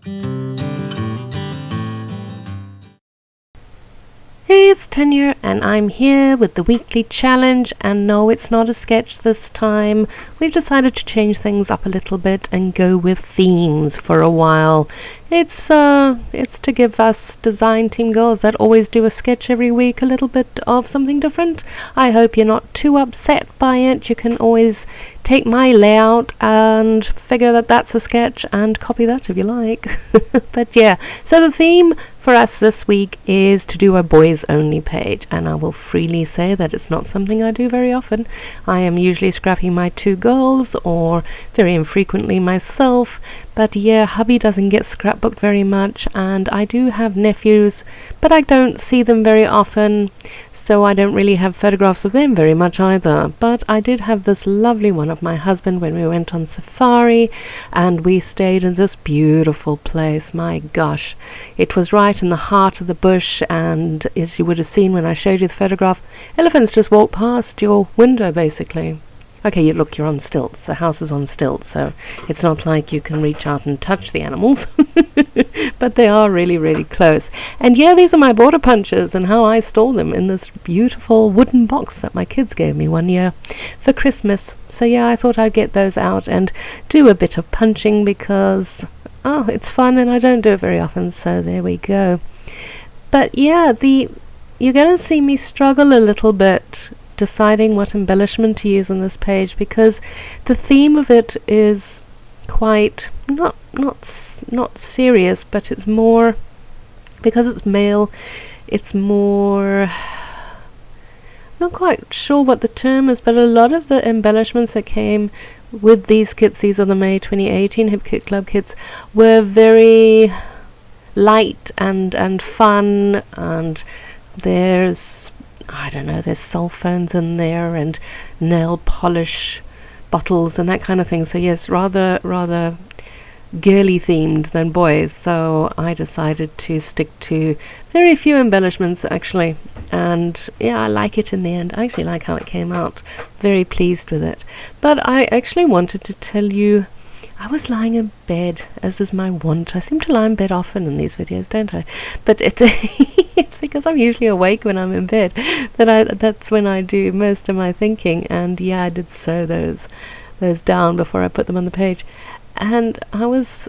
Hey, it's Tanya, and I'm here with the weekly challenge, and no, it's not a sketch this time. We've decided to change things up a little bit and go with themes for a while. It's to give us design team girls that always do a sketch every week a little bit of something different. I hope you're not too upset by it. You can always take my layout and figure that that's a sketch and copy that if you like. But yeah, so the theme for us this week is to do a boys only page, and I will freely say that it's not something I do very often. I am usually scrapping my two girls, or very infrequently myself, but yeah, hubby doesn't get scrapbooked very much, and I do have nephews, but I don't see them very often, so I don't really have photographs of them very much either. But I did have this lovely one of my husband when we went on safari, and we stayed in this beautiful place. My gosh, it was right in the heart of the bush, and as you would have seen when I showed you the photograph, elephants just walk past your window basically. Okay, you're on stilts. The house is on stilts, so it's not like you can reach out and touch the animals. But they are really, really close. And yeah, these are my border punches and how I stole them in this beautiful wooden box that my kids gave me one year for Christmas. So yeah, I thought I'd get those out and do a bit of punching because, it's fun and I don't do it very often, so there we go. But yeah, you're going to see me struggle a little bit deciding what embellishment to use on this page, because the theme of it is quite not serious, but it's more, because it's male, it's more, not quite sure what the term is, but a lot of the embellishments that came with these kits, these are the May 2018 Hip Kit Club kits, were very light and fun, and there's cell phones in there and nail polish bottles and that kind of thing. So yes, rather girly themed than boys. So I decided to stick to very few embellishments actually. And yeah, I like it in the end. I actually like how it came out. Very pleased with it. But I actually wanted to tell you, I was lying in bed, as is my wont. I seem to lie in bed often in these videos, don't I? But it's it's because I'm usually awake when I'm in bed that's when I do most of my thinking. And yeah, I did sew those down before I put them on the page. And I was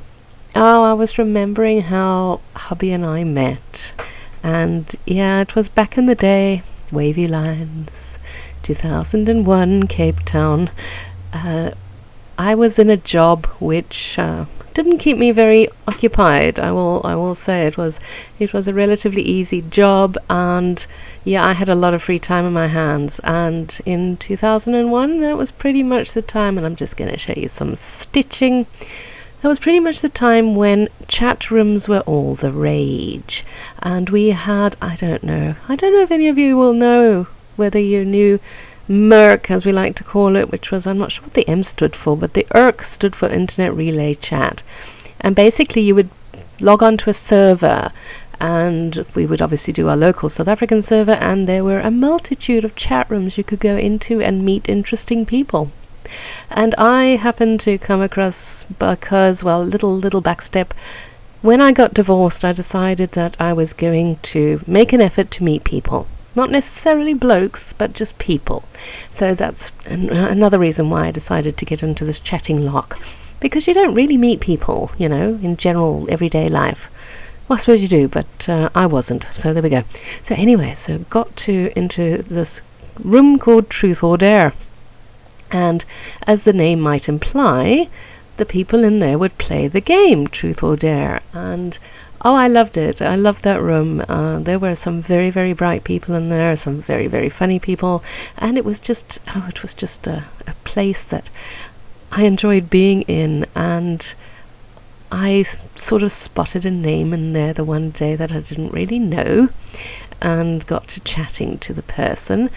remembering how hubby and I met. And yeah, it was back in the day, wavy lines, 2001, Cape Town. I was in a job which didn't keep me very occupied. I will say it was a relatively easy job, and yeah, I had a lot of free time in my hands. And in 2001, that was pretty much the time, and I'm just going to show you some stitching. That was pretty much the time when chat rooms were all the rage, and we had, I don't know if any of you will know, whether you knew Merc, as we like to call it, which was, I'm not sure what the M stood for, but the IRC stood for Internet Relay Chat. And basically you would log on to a server, and we would obviously do our local South African server, and there were a multitude of chat rooms you could go into and meet interesting people. And I happened to come across, because, well, little backstep, when I got divorced, I decided that I was going to make an effort to meet people. Not necessarily blokes, but just people. So that's another reason why I decided to get into this chatting lock. Because you don't really meet people, in general everyday life. Well, I suppose you do, but I wasn't. So there we go. So anyway, got into this room called Truth or Dare. And as the name might imply, the people in there would play the game, Truth or Dare. And I loved it. I loved that room. There were some very, very bright people in there, some very, very funny people, and it was just a place that I enjoyed being in. And I sort of spotted a name in there the one day that I didn't really know, and got to chatting to the person.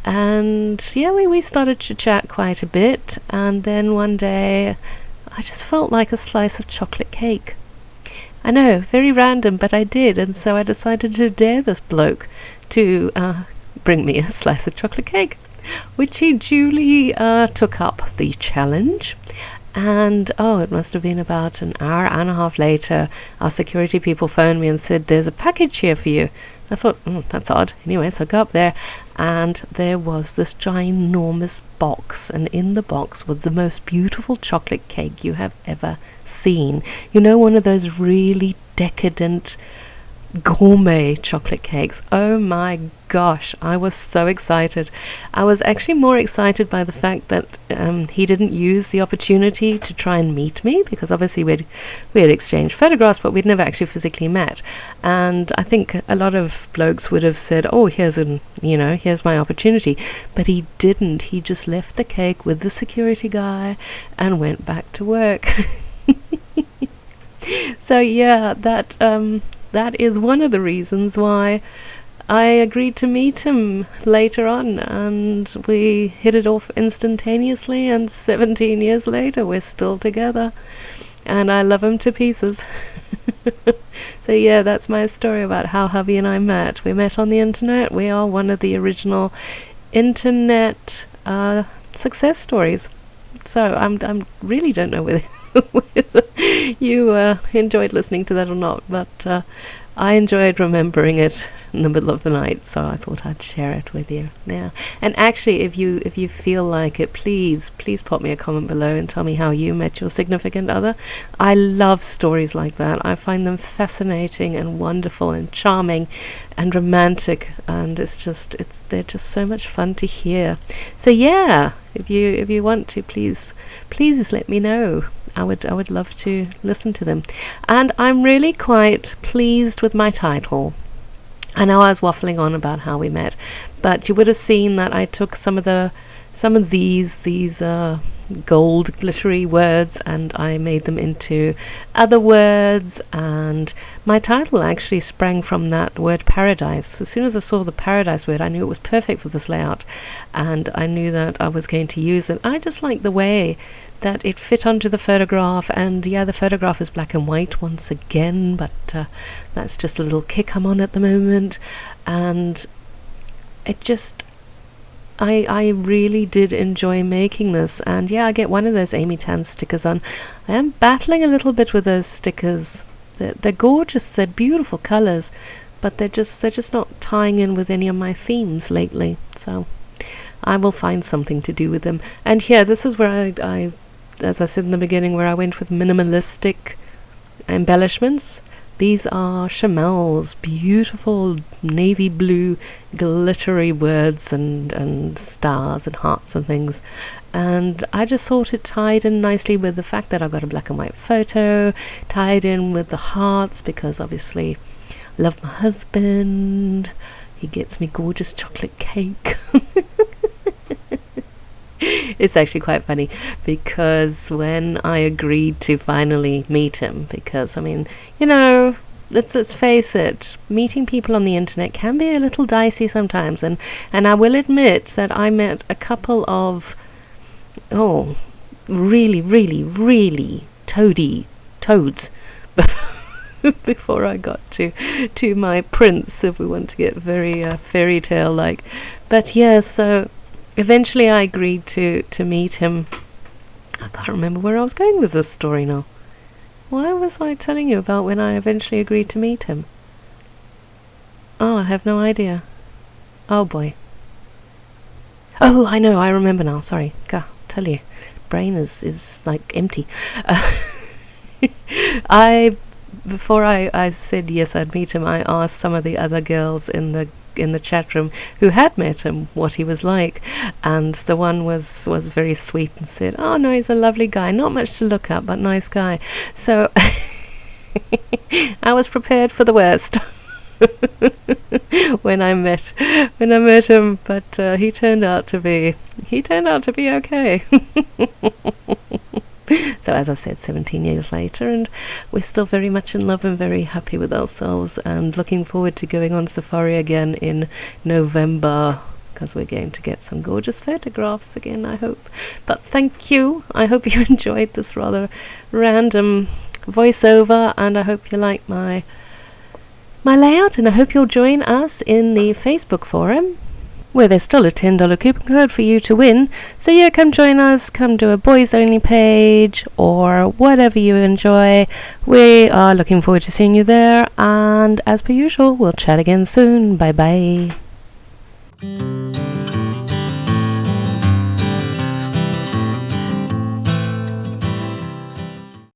And yeah, we started to chat quite a bit, and then one day I just felt like a slice of chocolate cake. I know, very random, but I did, and so I decided to dare this bloke to bring me a slice of chocolate cake, which he duly took up the challenge. And it must have been about an hour and a half later, our security people phoned me and said, "There's a package here for you." I thought, that's odd. Anyway, so I go up there, and there was this ginormous box, and in the box was the most beautiful chocolate cake you have ever seen. You know, one of those really decadent gourmet chocolate cakes. Oh my gosh, I was so excited. I was actually more excited by the fact that he didn't use the opportunity to try and meet me, because obviously we had exchanged photographs, but we'd never actually physically met. And I think a lot of blokes would have said, "Oh, here's my opportunity," but he didn't. He just left the cake with the security guy and went back to work. So yeah, that is one of the reasons why I agreed to meet him later on, and we hit it off instantaneously, and 17 years later we're still together, and I love him to pieces. So yeah, that's my story about how hubby and I met. We met on the internet. We are one of the original internet success stories. So I'm really don't know whether you enjoyed listening to that or not, but I enjoyed remembering it in the middle of the night, so I thought I'd share it with you. Yeah, and actually, if you feel like it, please pop me a comment below and tell me how you met your significant other. I love stories like that. I find them fascinating and wonderful and charming and romantic, and they're just so much fun to hear. So yeah, if you want to, please let me know. I would love to listen to them. And I'm really quite pleased with my title. I know I was waffling on about how we met, but you would have seen that I took some of these gold glittery words and I made them into other words, and my title actually sprang from that word paradise. As soon as I saw the paradise word, I knew it was perfect for this layout, and I knew that I was going to use it. I just like the way that it fit onto the photograph, and yeah, the photograph is black and white once again, but that's just a little kick I'm on at the moment, and it just I really did enjoy making this. And yeah, I get one of those Amy Tan stickers on. I am battling a little bit with those stickers. They're gorgeous, they're beautiful colours, but they're just not tying in with any of my themes lately, so I will find something to do with them. And here, this is where I as I said in the beginning, where I went with minimalistic embellishments. These are Chamel's beautiful navy blue glittery words and stars and hearts and things, and I just thought it tied in nicely with the fact that I got a black and white photo, tied in with the hearts because obviously I love my husband, he gets me gorgeous chocolate cake. It's actually quite funny because when I agreed to finally meet him, because I mean, you know, let's face it, meeting people on the internet can be a little dicey sometimes, and I will admit that I met a couple of really toads before I got to my prince, if we want to get very fairy tale like. But yeah, so eventually I agreed to meet him. I can't remember where I was going with this story now. Why was I telling you about when I eventually agreed to meet him? Oh, I have no idea. Oh boy. Oh, I know, I remember now, sorry. God, tell you, brain is like empty. Before I said yes I'd meet him, I asked some of the other girls in the chat room who had met him what he was like, and the one was very sweet and said, "Oh no, he's a lovely guy, not much to look at, but nice guy." So I was prepared for the worst when I met him, but he turned out to be okay. So as I said, 17 years later, and we're still very much in love and very happy with ourselves, and looking forward to going on safari again in November, because we're going to get some gorgeous photographs again, I hope. But thank you. I hope you enjoyed this rather random voiceover, and I hope you like my layout, and I hope you'll join us in the Facebook forum. where there's still a $10 coupon code for you to win. So yeah, come join us, come to a boys only page or whatever you enjoy. We are looking forward to seeing you there, and as per usual, we'll chat again soon. Bye bye.